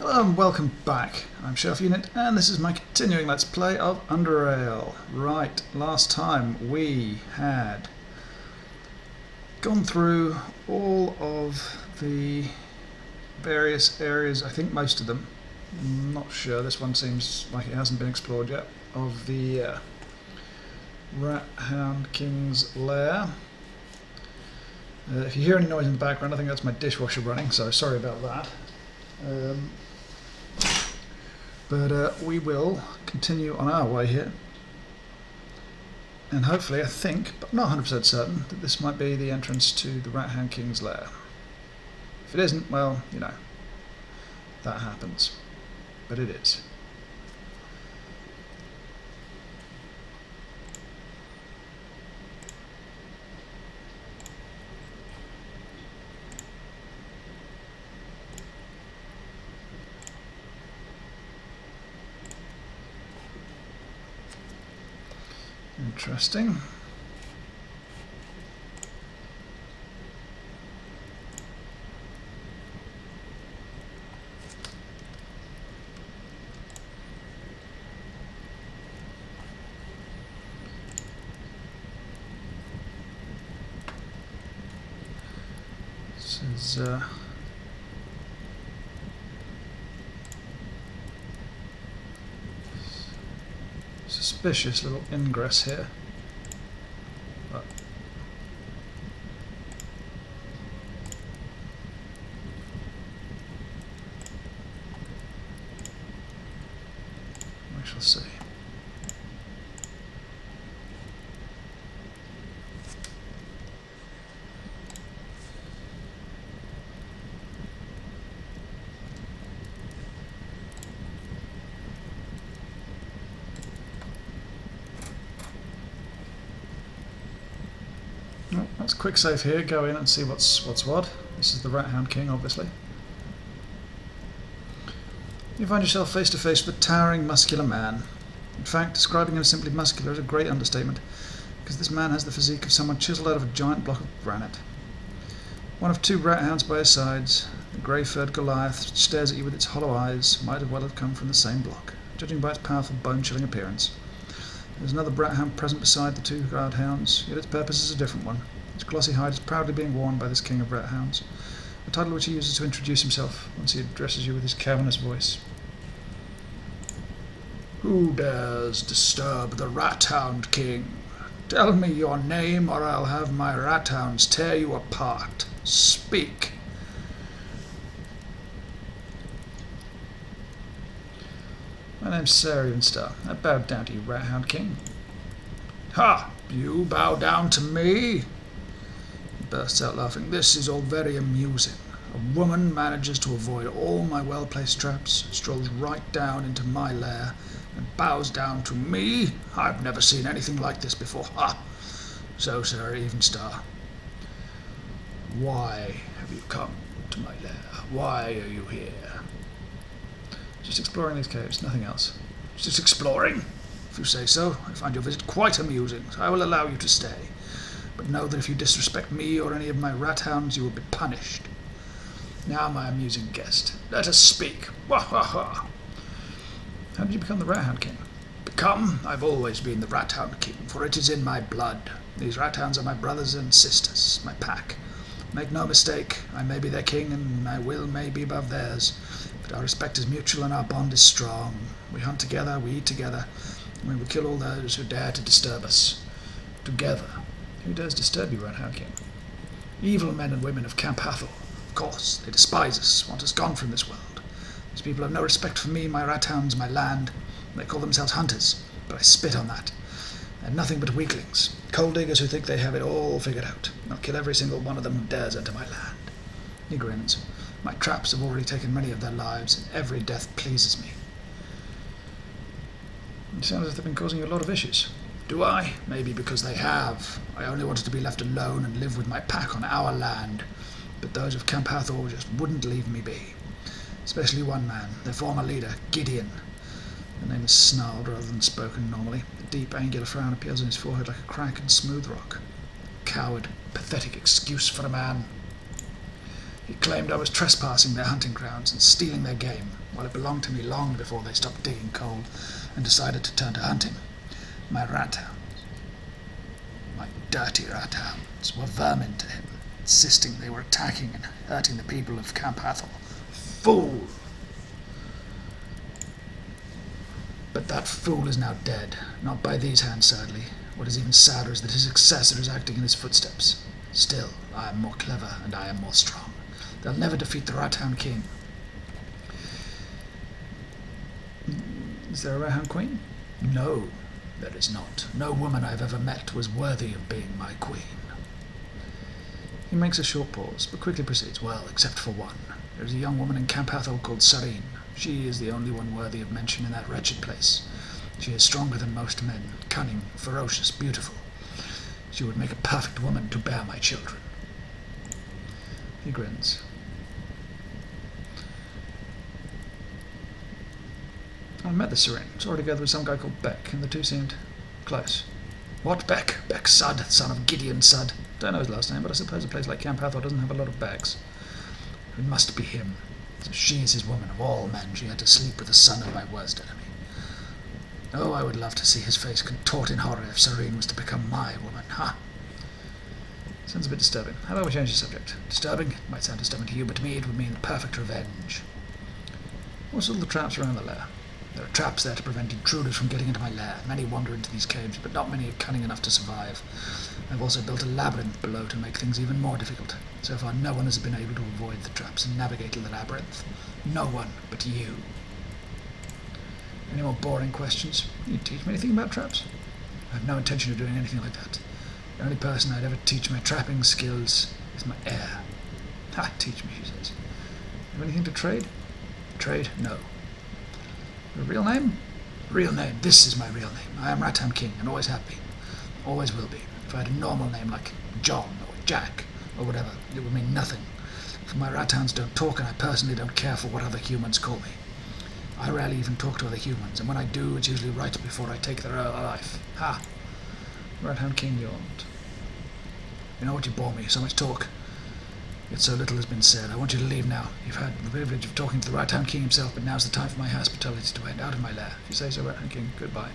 Hello and welcome back. I'm Chef Unit and this is my continuing Let's Play of Underrail. Right, last time we had gone through all of the various areas, I think most of them, I'm not sure, this one seems like it hasn't been explored yet, of the Rat Hound King's lair. If you hear any noise in the background, I think that's my dishwasher running, so sorry about that. But we will continue on our way here, and hopefully, I think, but I'm not 100% certain, that this might be the entrance to the Rat Hound King's lair. If it isn't, well, you know, that happens, but it is. Interesting. This is suspicious little ingress here, but we shall see. Oh, that's a quick save here. Go in and see what's what. This is the Rat Hound King, obviously. You find yourself face to face with a towering, muscular man. In fact, describing him as simply muscular is a great understatement, because this man has the physique of someone chiseled out of a giant block of granite. One of two rat hounds by his sides, the grey-furred Goliath which stares at you with its hollow eyes, might as well have come from the same block, judging by its powerful, bone-chilling appearance. There's another rat hound present beside the two guard hounds, yet its purpose is a different one. Its glossy hide is proudly being worn by this king of rat hounds, a title which he uses to introduce himself once he addresses you with his cavernous voice. Who dares disturb the Rat Hound King? Tell me your name, or I'll have my rat hounds tear you apart. Speak. My name's Sir Evenstar. I bow down to you, Rat Hound King. Ha! You bow down to me? He bursts out laughing. This is all very amusing. A woman manages to avoid all my well-placed traps, strolls right down into my lair, and bows down to me? I've never seen anything like this before. Ha! So, Sir Evenstar, why have you come to my lair? Why are you here? Just exploring these caves, nothing else. Just exploring? If you say so, I find your visit quite amusing, so I will allow you to stay. But know that if you disrespect me or any of my rat hounds, you will be punished. Now, my amusing guest, let us speak. Wah ha ha! How did you become the Rat Hound King? Become? I've always been the Rat Hound King, for it is in my blood. These rat hounds are my brothers and sisters, my pack. Make no mistake, I may be their king and my will may be above theirs, but our respect is mutual and our bond is strong. We hunt together, we eat together, and we will kill all those who dare to disturb us. Together. Who dares disturb you, Rat Hound King? Evil men and women of Camp Hathor. Of course, they despise us, want us gone from this world. These people have no respect for me, my rat hounds, my land. They call themselves hunters, but I spit on that. They're nothing but weaklings, coal diggers who think they have it all figured out. I'll kill every single one of them who dares enter my land. He grins. My traps have already taken many of their lives, and every death pleases me. You sound as if they've been causing you a lot of issues. Do I? Maybe because they have. I only wanted to be left alone and live with my pack on our land, but those of Camp Hathor just wouldn't leave me be. Especially one man, their former leader, Gideon. The name is snarled rather than spoken normally. A deep, angular frown appears on his forehead like a crack in smooth rock. Coward, pathetic excuse for a man. He claimed I was trespassing their hunting grounds and stealing their game. while it belonged to me long before they stopped digging coal and decided to turn to hunting. My rat hounds, my dirty rat hounds, were vermin to him, insisting they were attacking and hurting the people of Camp Hathel. Fool! But that fool is now dead, not by these hands, sadly. What is even sadder is that his successor is acting in his footsteps. Still, I am more clever and I am more strong. They'll never defeat the Rat-Hound King. Is there a Rat-Hound Queen? No, there is not. No woman I've ever met was worthy of being my queen. He makes a short pause, but quickly proceeds. Well, except for one. There is a young woman in Camp Hathel called Sareen. She is the only one worthy of mention in that wretched place. She is stronger than most men, cunning, ferocious, beautiful. She would make a perfect woman to bear my children. He grins. I met the Sareen. Saw her together with some guy called Beck, and the two seemed close. What Beck? Beck Sud, son of Gideon Sud. Don't know his last name, but I suppose a place like Camp Hathor doesn't have a lot of Becks. It must be him. So she is his woman. Of all men, she had to sleep with the son of my worst enemy. Oh, I would love to see his face contort in horror if Sareen was to become my woman. Ha! Sounds a bit disturbing. How about we change the subject? Disturbing? It might sound disturbing to you, but to me it would mean the perfect revenge. What's all the traps around the lair? There are traps there to prevent intruders from getting into my lair. Many wander into these caves, but not many are cunning enough to survive. I've also built a labyrinth below to make things even more difficult. So far, no one has been able to avoid the traps and navigate the labyrinth. No one but you. Any more boring questions? Can you teach me anything about traps? I have no intention of doing anything like that. The only person I'd ever teach my trapping skills is my heir. Ha! Teach me, she says. Have anything to trade? Trade? No. Your real name? Real name. This is my real name. I am Rat-Hound King, and always have been. Always will be. If I had a normal name like John or Jack or whatever, it would mean nothing. For my rat-hounds don't talk, and I personally don't care for what other humans call me. I rarely even talk to other humans, and when I do, it's usually right before I take their life. Ha! Rat-Hound King yawned. You know what, you bore me, so much talk. Yet so little has been said. I want you to leave now. You've had the privilege of talking to the Rat-Hound King himself, but now's the time for my hospitality to end. Out of my lair. If you say so, Rat-Hound King, goodbye.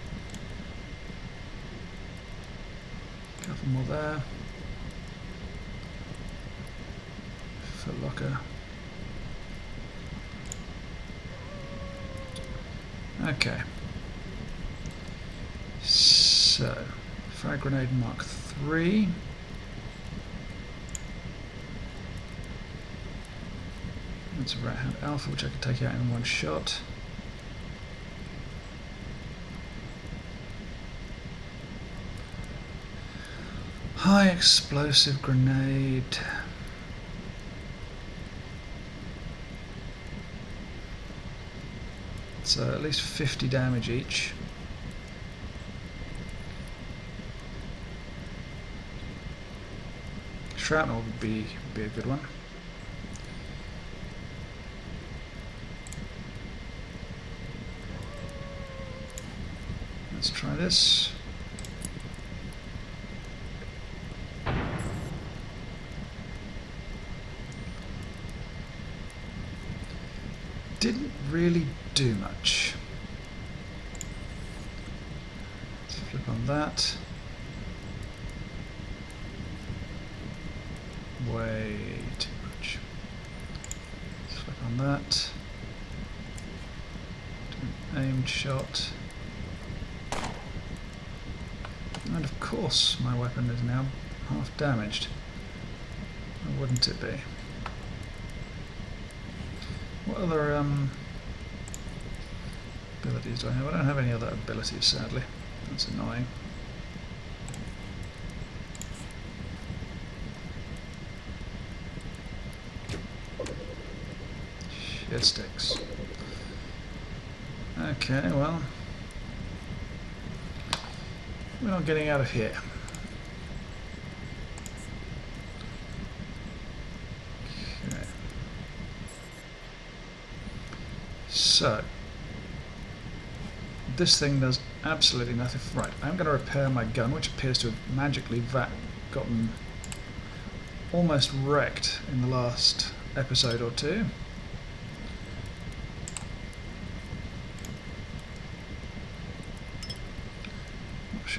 Couple more there. Foot locker. Okay. So, frag grenade Mark 3. That's a Rat-Hound Alpha, which I can take out in one shot. High explosive grenade. So at least 50 damage each. Shrapnel would be a good one. Let's try this. Didn't really do much. Let's flip on that. Way too much. Let's flip on that. Do an aimed shot. And of course my weapon is now half damaged. Or wouldn't it be? What other abilities do I have? I don't have any other abilities, sadly. That's annoying. Shit sticks. Okay, well, we're not getting out of here. Okay. So, this thing does absolutely nothing. Right, I'm going to repair my gun, which appears to have magically gotten almost wrecked in the last episode or two.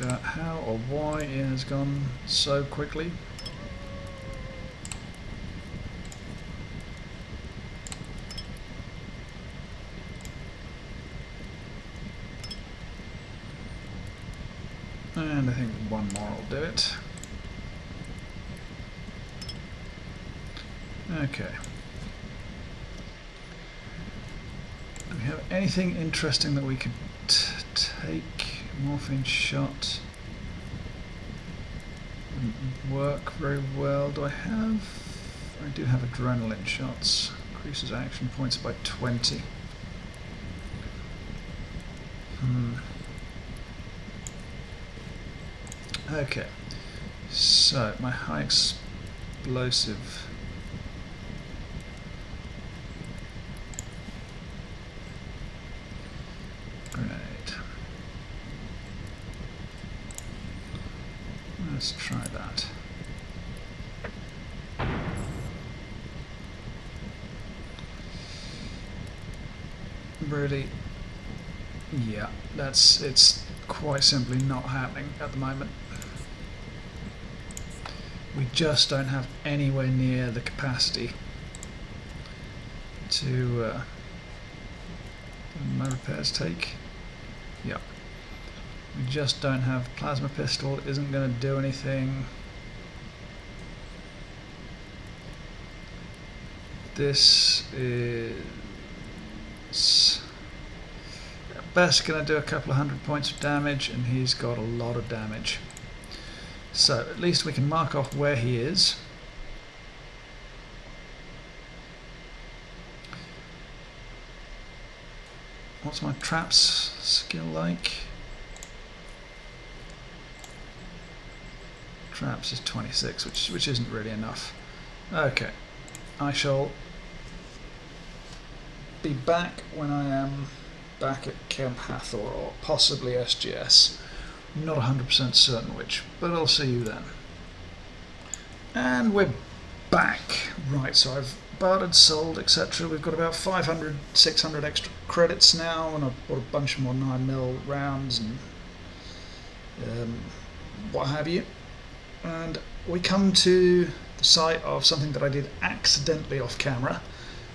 out how or why it has gone so quickly. And I think one more will do it. Okay. Do we have anything interesting that we could take? Morphine shot. Wouldn't work very well. Do I have? I do have adrenaline shots. Increases action points by 20. Okay, so my high explosive grenade. Let's try that. Really, yeah, it's quite simply not happening at the moment. We just don't have anywhere near the capacity to my repairs take. Yeah. We just don't have plasma pistol, it isn't going to do anything. This is at best going to do a couple of 100 points of damage, and he's got a lot of damage. So at least we can mark off where he is. What's my traps skill like? Traps is 26, which isn't really enough. Okay, I shall be back when I am back at Camp Hathor, or possibly SGS. Not 100% certain which, but I'll see you then. And we're back. Right, so I've bartered, sold, etc. We've got about 500, 600 extra credits now, and I've bought a bunch more 9mm rounds and what have you. And we come to the site of something that I did accidentally off camera,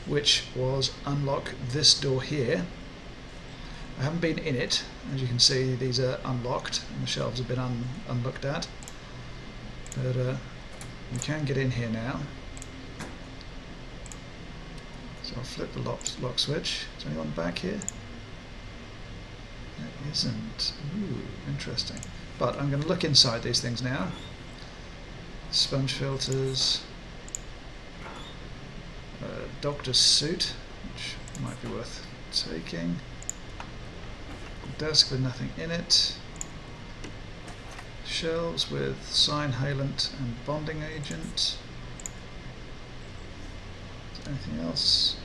which was unlock this door here. I haven't been in it. As you can see, these are unlocked and the shelves have been unlooked at. But you can get in here now. So I'll flip the lock switch. Is anyone back here? There isn't. Ooh, interesting. But I'm going to look inside these things now. Sponge filters. Doctor's suit, which might be worth taking. Desk with nothing in it. Shelves with Inhalant and bonding agent. Is there anything else?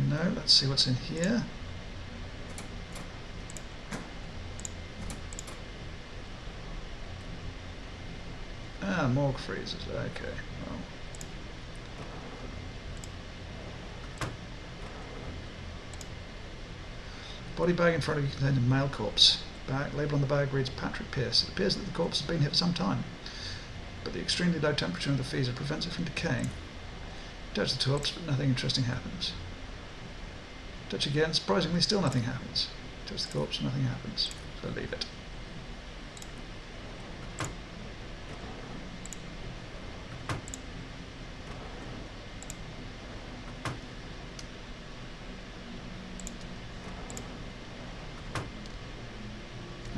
No, let's see what's in here. Ah, morgue freezers, okay. Well. Body bag in front of you contains a male corpse. Label on the bag reads Patrick Pierce. It appears that the corpse has been here for some time, but the extremely low temperature of the freezer prevents it from decaying. Touch the corpse, but nothing interesting happens. Touch again, surprisingly still nothing happens. Touch the corpse, nothing happens. So leave it.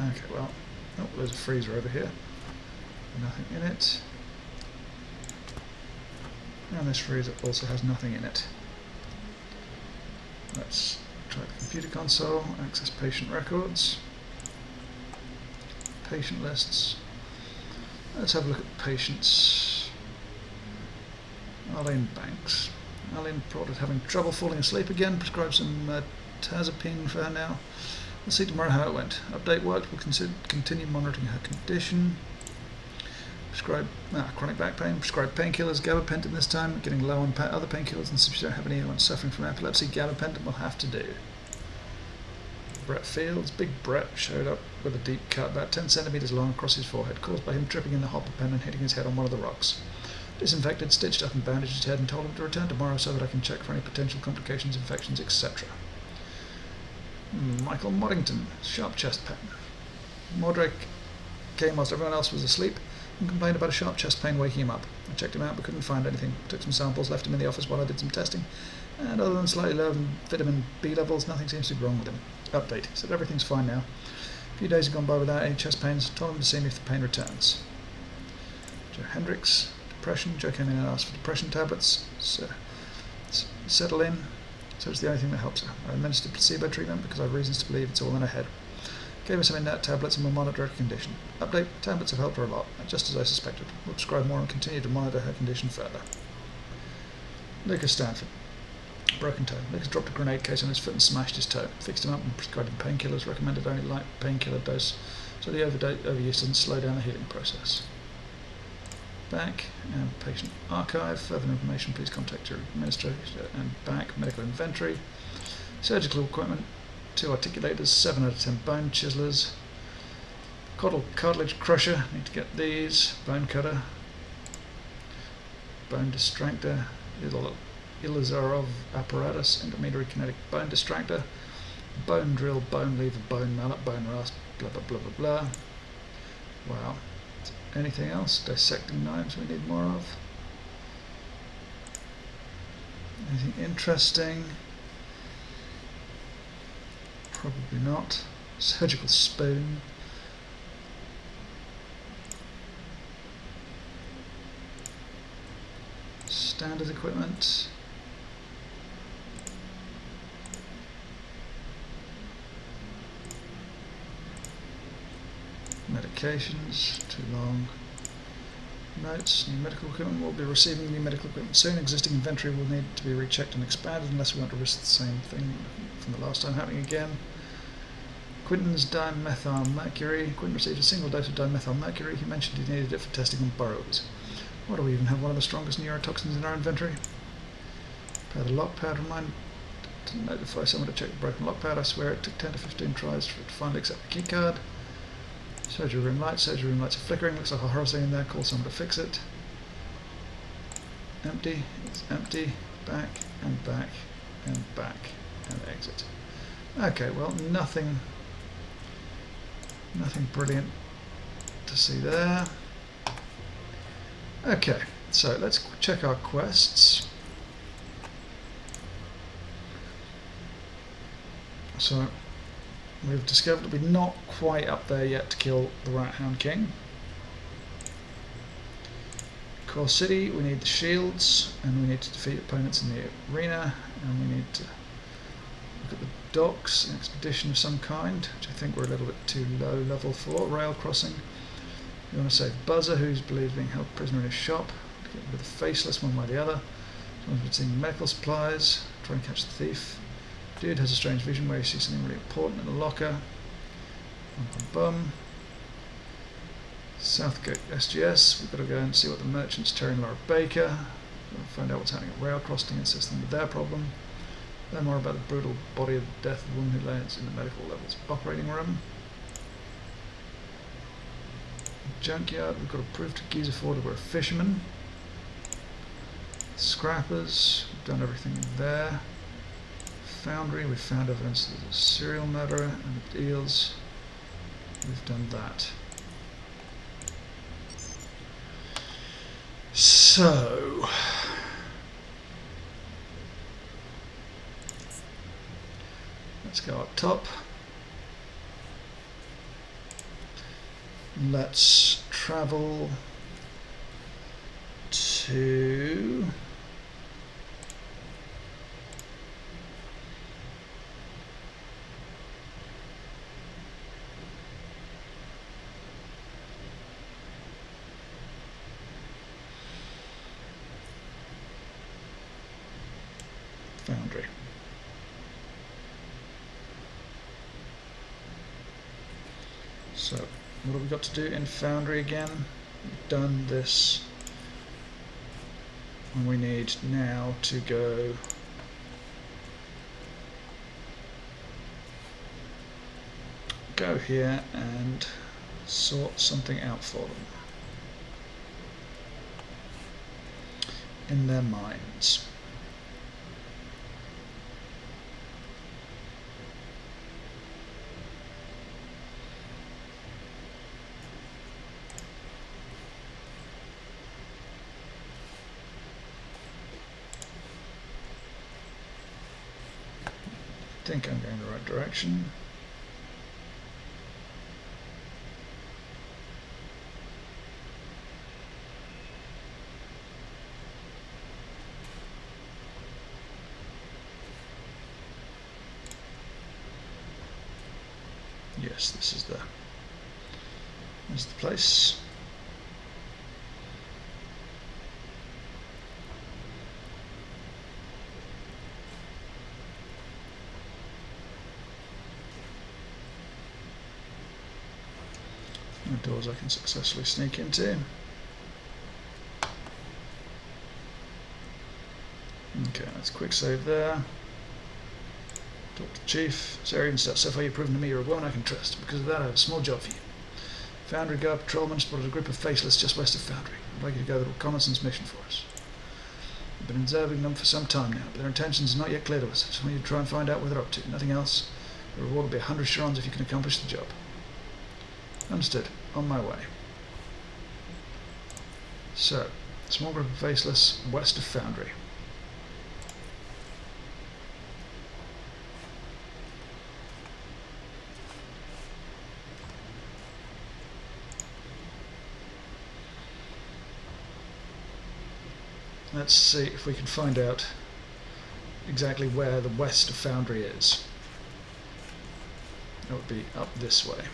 Okay, well, oh, there's a freezer over here. Nothing in it. And this freezer also has nothing in it. Let's try the computer console, access patient records, patient lists. Let's have a look at the patients. Arlene Banks. Arlene reported having trouble falling asleep again, prescribed some tazapine for her now. We'll see tomorrow how it went. Update worked, we'll continue monitoring her condition. Prescribe chronic back pain, prescribe painkillers, gabapentin this time, getting low on other painkillers, and since you don't have anyone suffering from epilepsy, gabapentin will have to do. Brett Fields. Big Brett showed up with a deep cut about 10 centimetres long across his forehead, caused by him tripping in the hopper pen and hitting his head on one of the rocks. Disinfected, stitched up and bandaged his head and told him to return tomorrow so that I can check for any potential complications, infections, etc. Michael Moddington, sharp chest pain. Mordred came whilst everyone else was asleep and complained about a sharp chest pain waking him up. I checked him out but couldn't find anything. Took some samples, left him in the office while I did some testing, and other than slightly low vitamin B levels, nothing seems to be wrong with him. Update. He said everything's fine now. A few days have gone by without any chest pains. Told him to see me if the pain returns. Joe Hendricks, depression. Joe came in and asked for depression tablets. So, settle in. So it's the only thing that helps her. I administered placebo treatment because I have reasons to believe it's all in her head. Gave her some in-net tablets and will monitor her condition. Update. Tablets have helped her a lot, just as I suspected. We'll prescribe more and continue to monitor her condition further. Lucas Stanford. Broken toe. Lucas dropped a grenade case on his foot and smashed his toe. Fixed him up and prescribed him painkillers. Recommended only light painkiller dose so the overuse doesn't slow down the healing process. Back and patient archive. Further information, please contact your administrator. And back, medical inventory. Surgical equipment. 2 articulators, 7 out of 10 bone chiselers. Cartilage crusher. Need to get these. Bone cutter. Bone distractor. Ilizarov apparatus, intermediary kinetic bone distractor, bone drill, bone lever, bone mallet, bone rasp, blah blah blah blah blah. Wow. Anything else? Dissecting knives we need more of. Anything interesting? Probably not. Surgical spoon. Standard equipment. Medications, too long. Notes, new medical equipment. We'll be receiving new medical equipment soon. Existing inventory will need to be rechecked and expanded unless we want to risk the same thing from the last time happening again. Quinton's dimethylmercury. Quinton received a single dose of dimethylmercury. He mentioned he needed it for testing on burrows. Why do we even have one of the strongest neurotoxins in our inventory? Powder lock pad. Remind to notify someone to check the broken lock pad. I swear it took 10 to 15 tries for it to finally accept the key card. Surgery room lights. Surgery room lights are flickering. Looks like a horror scene in there. Call someone to fix it. Empty. It's empty. Back and back and back and exit. Okay, well, nothing brilliant to see there. Okay, so let's check our quests. So we've discovered that we're not quite up there yet to kill the Rat Hound King. Core City, we need the shields, and we need to defeat opponents in the arena, and we need to look at the docks, an expedition of some kind, which I think we're a little bit too low level for. Rail crossing. We want to save Buzzer, who's believed being held prisoner in his shop. Get rid of the faceless one way or the other. Someone's been seeing medical supplies. Try and catch the thief. Dude has a strange vision where he sees something really important in the locker. Bum bum bum. Southgate SGS. We've got to go and see what the merchant's telling Laura Baker. We'll find out what's happening at rail crossing and assist them with their problem. Learn more about the brutal body of death of the woman who lands in the medical levels operating room. Junkyard, we've got to prove to Geezer Ford that we're a fisherman. Scrappers, we've done everything there. Foundry, we've found evidence that there's a serial murderer and the deals. We've done that. So let's go up top. Let's travel to Foundry. So what have we got to do in Foundry again? We've done this, and we need now to go go here and sort something out for them in their minds. I think I'm going the right direction. Yes, this is the place. No doors I can successfully sneak into. Okay, let's quick save there. Talk to the Chief. Sarah, even so far you've proven to me you're a woman I can trust. Because of that I have a small job for you. Foundry guard patrolman spotted a group of faceless just west of Foundry. I'd like you to go a little reconnaissance mission for us. We've been observing them for some time now, but their intentions are not yet clear to us. I just want you to try and find out what they're up to. Nothing else. The reward will be 100 Sharons if you can accomplish the job. Understood. On my way. So, small group of faceless west of Foundry. Let's see if we can find out exactly where the west of Foundry is. It would be up this way.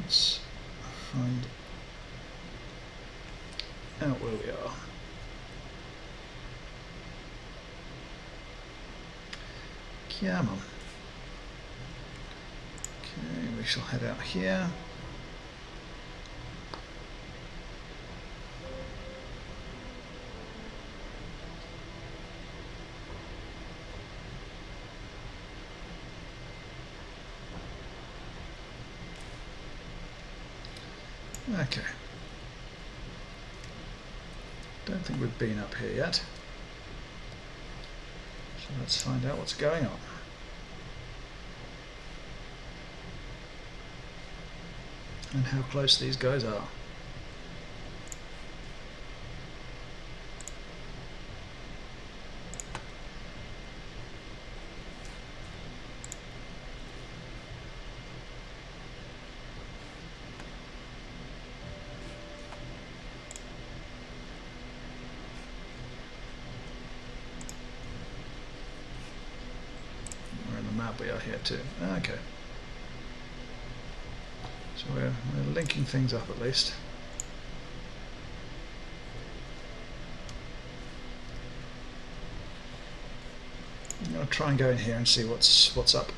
Let's find out where we are. Come on. Okay, we shall head out here. Okay. Don't think we've been up here yet. So let's find out what's going on. And how close these guys are. We are here too. Okay. So we're linking things up at least. I'm going to try and go in here and see what's up.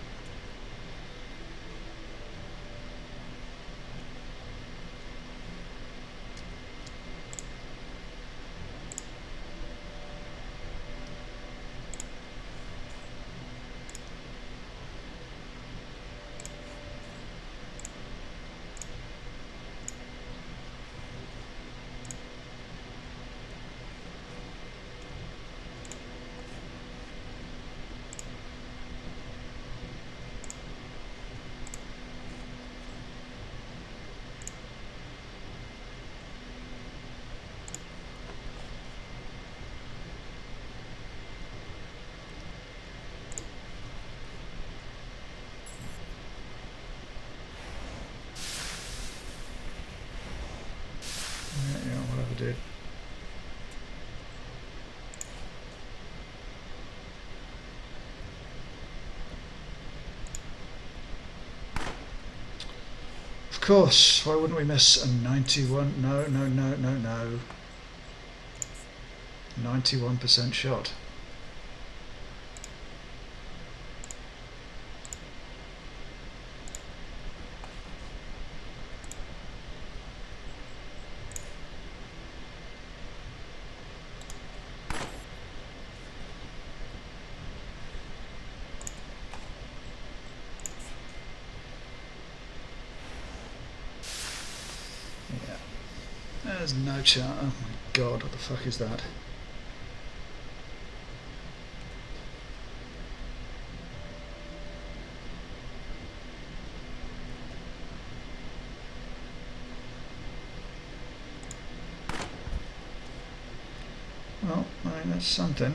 course, why wouldn't we miss a 91? No, no, no, no, no. 91% shot. There's no chance. Oh my god, what the fuck is that? Well, I mean, that's something.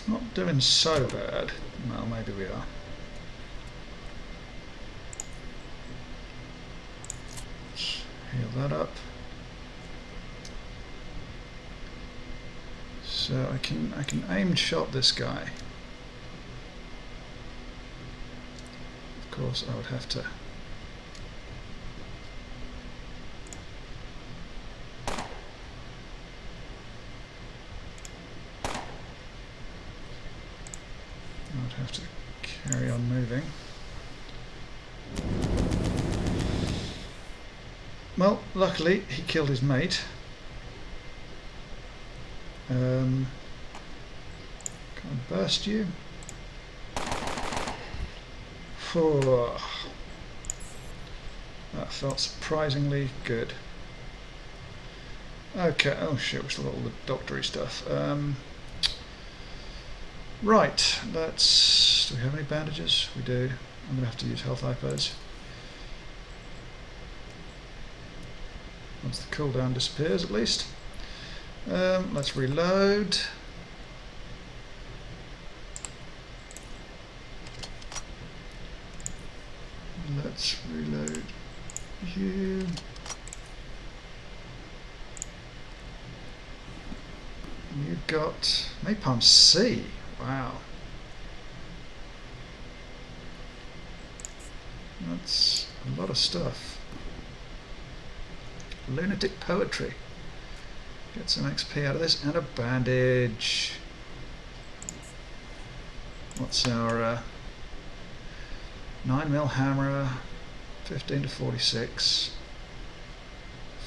Not doing so bad. Well, maybe we are. Let's heal that up. So I can aim shot this guy. Of course, I would have to. Have to carry on moving. Well, luckily he killed his mate. Can I burst you? Oh, that felt surprisingly good. Okay, oh shit, we still got all the doctory stuff. Right, do we have any bandages? We do. I'm going to have to use health hypos. Once the cooldown disappears, at least. Let's reload. Let's reload you. You got Napalm C. Wow. That's a lot of stuff. Lunatic poetry. Get some XP out of this and a bandage. What's our 9mm hammer, 15 to 46.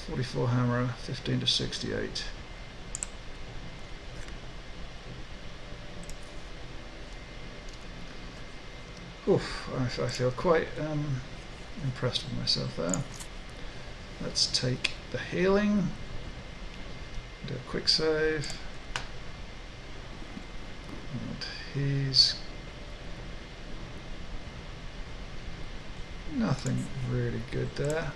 44 hammer, 15 to 68. Oof, I feel quite impressed with myself there. Let's take the healing, do a quick save, and he's nothing really good there.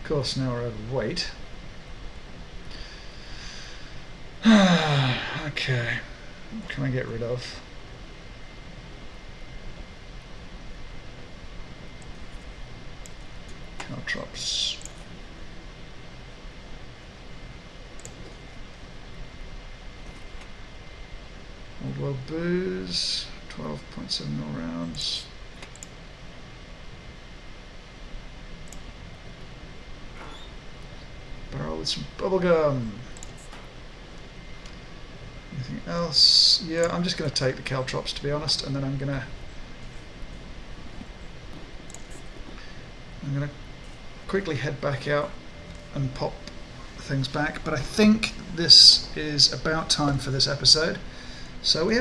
Of course, now we're overweight. Okay, what can I get rid of? Caltrops. Old World Booze, 12.7mm rounds. Barrel with some bubblegum. Anything else? Yeah, I'm just going to take the caltrops, to be honest, and then I'm going to quickly head back out and pop things back. But I think this is about time for this episode. So we've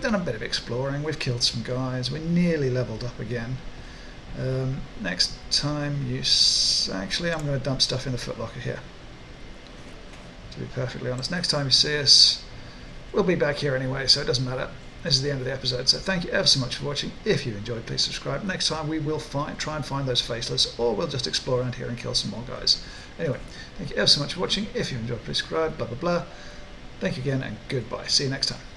done a bit of exploring. We've killed some guys. We're nearly leveled up again. Next time actually, I'm going to dump stuff in the footlocker here. To be perfectly honest, next time you see us, we'll be back here anyway, so it doesn't matter. this is the end of the episode. So thank you ever so much for watching. If you enjoyed, please subscribe. Next time we will try and find those faceless, or we'll just explore around here and kill some more guys. Anyway, thank you ever so much for watching. If you enjoyed, please subscribe. Blah blah blah. Thank you again, and goodbye. See you next time.